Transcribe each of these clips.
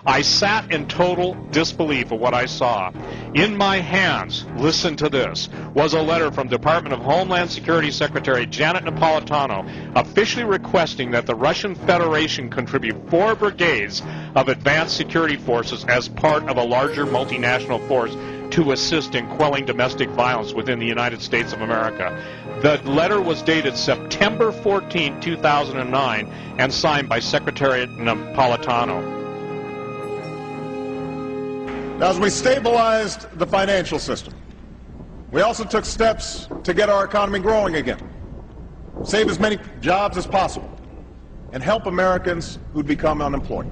I sat in total disbelief of what I saw. In my hands, listen to this, was a letter from Department of Homeland Security Secretary Janet Napolitano officially requesting that the Russian Federation contribute 4 brigades of advanced security forces as part of a larger multinational force to assist in quelling domestic violence within the United States of America. The letter was dated September 14, 2009, and signed by Secretary Napolitano. Now, as we stabilized the financial system, we also took steps to get our economy growing again, save as many jobs as possible, and help Americans who'd become unemployed.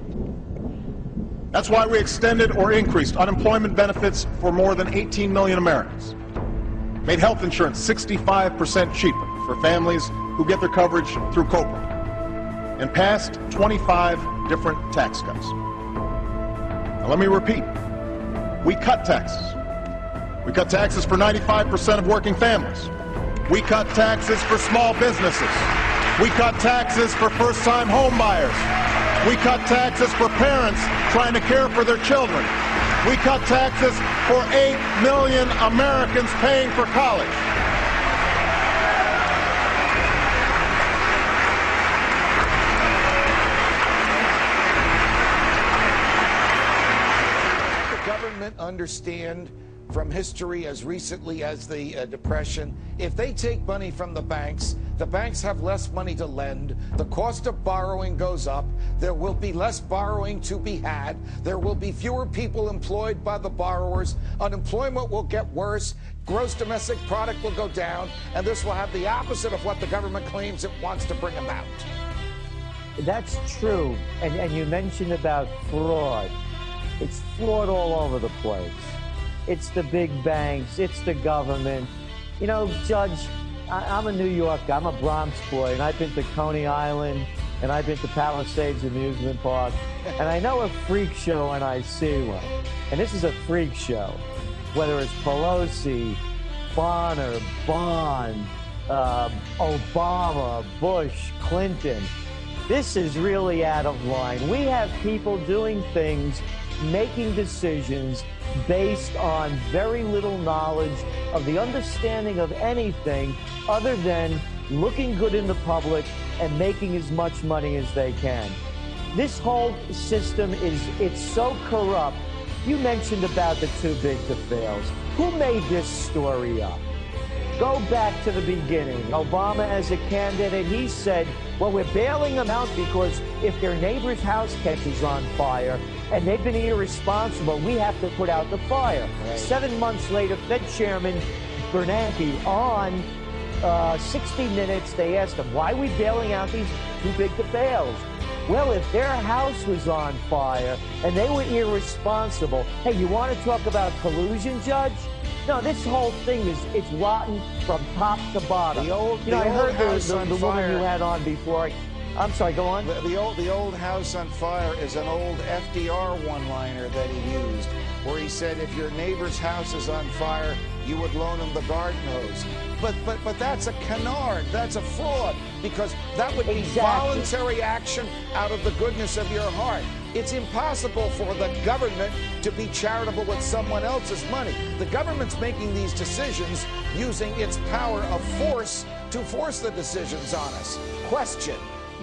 That's why we extended or increased unemployment benefits for more than 18 million Americans, made health insurance 65% cheaper for families who get their coverage through COBRA, and passed 25 different tax cuts. Now, let me repeat. We cut taxes. We cut taxes for 95% of working families. We cut taxes for small businesses. We cut taxes for first-time home buyers. We cut taxes for parents trying to care for their children. We cut taxes for 8 million Americans paying for college. Understand from history as recently as the Depression, if they take money from the banks have less money to lend, the cost of borrowing goes up, there will be less borrowing to be had, there will be fewer people employed by the borrowers, unemployment will get worse, gross domestic product will go down, and this will have the opposite of what the government claims it wants to bring about. That's true, and you mentioned about fraud. It's flawed all over the place. It's the big banks, it's the government. You know, Judge, I'm a New Yorker, I'm a Bronx boy, and I've been to Coney Island, and I've been to Palisades Amusement Park, and I know a freak show when I see one. And this is a freak show. Whether it's Pelosi, Bonner, Bond, Obama, Bush, Clinton, this is really out of line. We have people doing things, making decisions based on very little knowledge of the understanding of anything other than looking good in the public and making as much money as they can. This whole system it's so corrupt. You mentioned about the too big to fails. Who made this story up? Go back to the beginning. Obama as a candidate, he said, well, we're bailing them out because if their neighbor's house catches on fire and they've been irresponsible, we have to put out the fire. Right. 7 months later, Fed Chairman Bernanke on 60 Minutes, they asked him, why are we bailing out these too big to fails? Well, if their house was on fire and they were irresponsible, hey, you want to talk about collusion, Judge? No, this whole thing it's rotten from top to bottom. I heard the woman you had on before. I'm sorry, go on. The old house on fire is an old FDR one-liner that he used, where he said if your neighbor's house is on fire, you would loan him the garden hose. But that's a canard, that's a fraud, because that would be voluntary action out of the goodness of your heart. It's impossible for the government to be charitable with someone else's money. The government's making these decisions using its power of force to force the decisions on us. Question: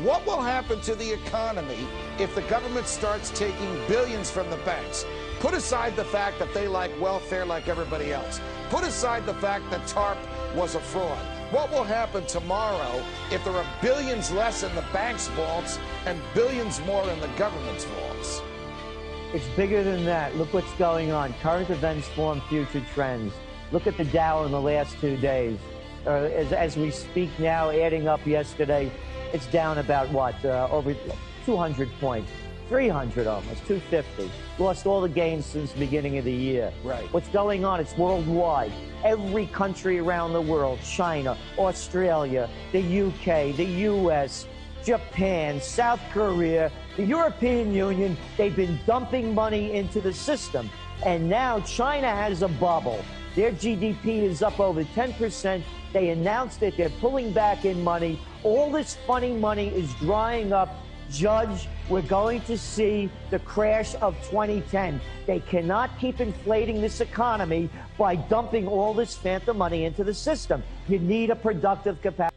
what will happen to the economy if the government starts taking billions from the banks? Put aside the fact that they like welfare like everybody else. Put aside the fact that TARP was a fraud. What will happen tomorrow if there are billions less in the bank's vaults and billions more in the government's vaults? It's bigger than that. Look what's going on. Current events form future trends. Look at the Dow in the last 2 days. As we speak now, adding up yesterday, it's down about, what, over 200 points. 300 almost, 250. Lost all the gains since the beginning of the year. Right. What's going on? It's worldwide. Every country around the world, China, Australia, the UK, the US, Japan, South Korea, The European Union, they've been dumping money into the system. And now China has a bubble. Their GDP is up over 10%. They announced that they're pulling back in money. All this funny money is drying up. Judge, we're going to see the crash of 2010. They cannot keep inflating this economy by dumping all this phantom money into the system. You need a productive capacity.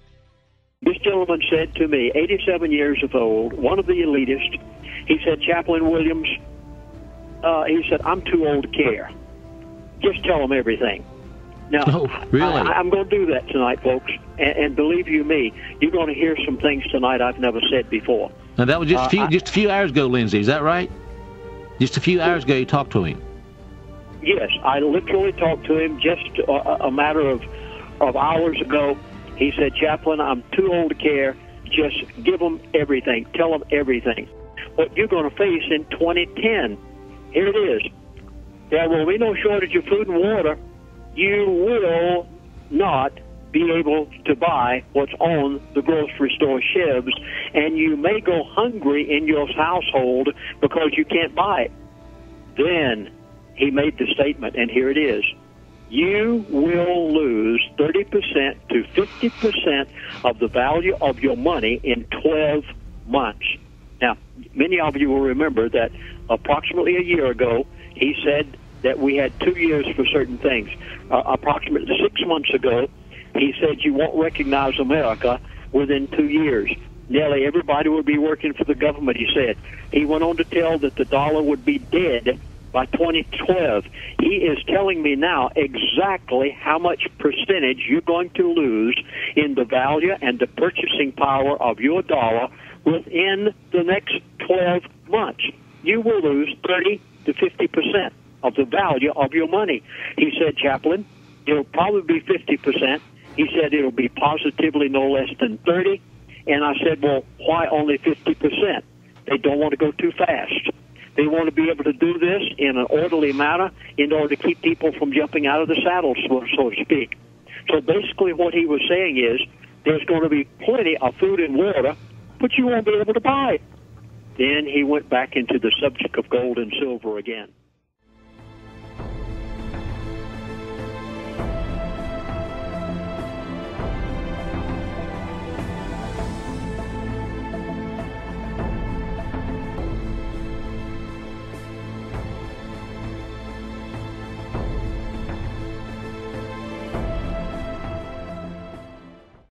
This gentleman said to me, 87 years old, one of the elitists, he said, Chaplain Williams, he said, I'm too old to care. Just tell them everything. Now, really? I'm going to do that tonight, folks. And believe you me, you're going to hear some things tonight I've never said before. Now, that was just a few hours ago, Lindsey. Is that right? Just a few hours ago you talked to him. Yes, I literally talked to him just a matter of hours ago. He said, Chaplain, I'm too old to care. Just give them everything. Tell them everything. What you're going to face in 2010, here it is. There will be no shortage of food and water. You will not be able to buy what's on the grocery store shelves, and you may go hungry in your household because you can't buy it. Then he made the statement, and here it is. You will lose 30% to 50% of the value of your money in 12 months. Now, many of you will remember that approximately a year ago, he said that we had 2 years for certain things. Approximately 6 months ago, he said you won't recognize America within 2 years. Nearly everybody would be working for the government, he said. He went on to tell that the dollar would be dead by 2012. He is telling me now exactly how much percentage you're going to lose in the value and the purchasing power of your dollar within the next 12 months. You will lose 30 to 50% of the value of your money. He said, Chaplain, it'll probably be 50%. He said it'll be positively no less than 30. And I said, well, why only 50%? They don't want to go too fast. They want to be able to do this in an orderly manner in order to keep people from jumping out of the saddle, so to speak. So basically what he was saying is there's going to be plenty of food and water, but you won't be able to buy it. Then he went back into the subject of gold and silver again.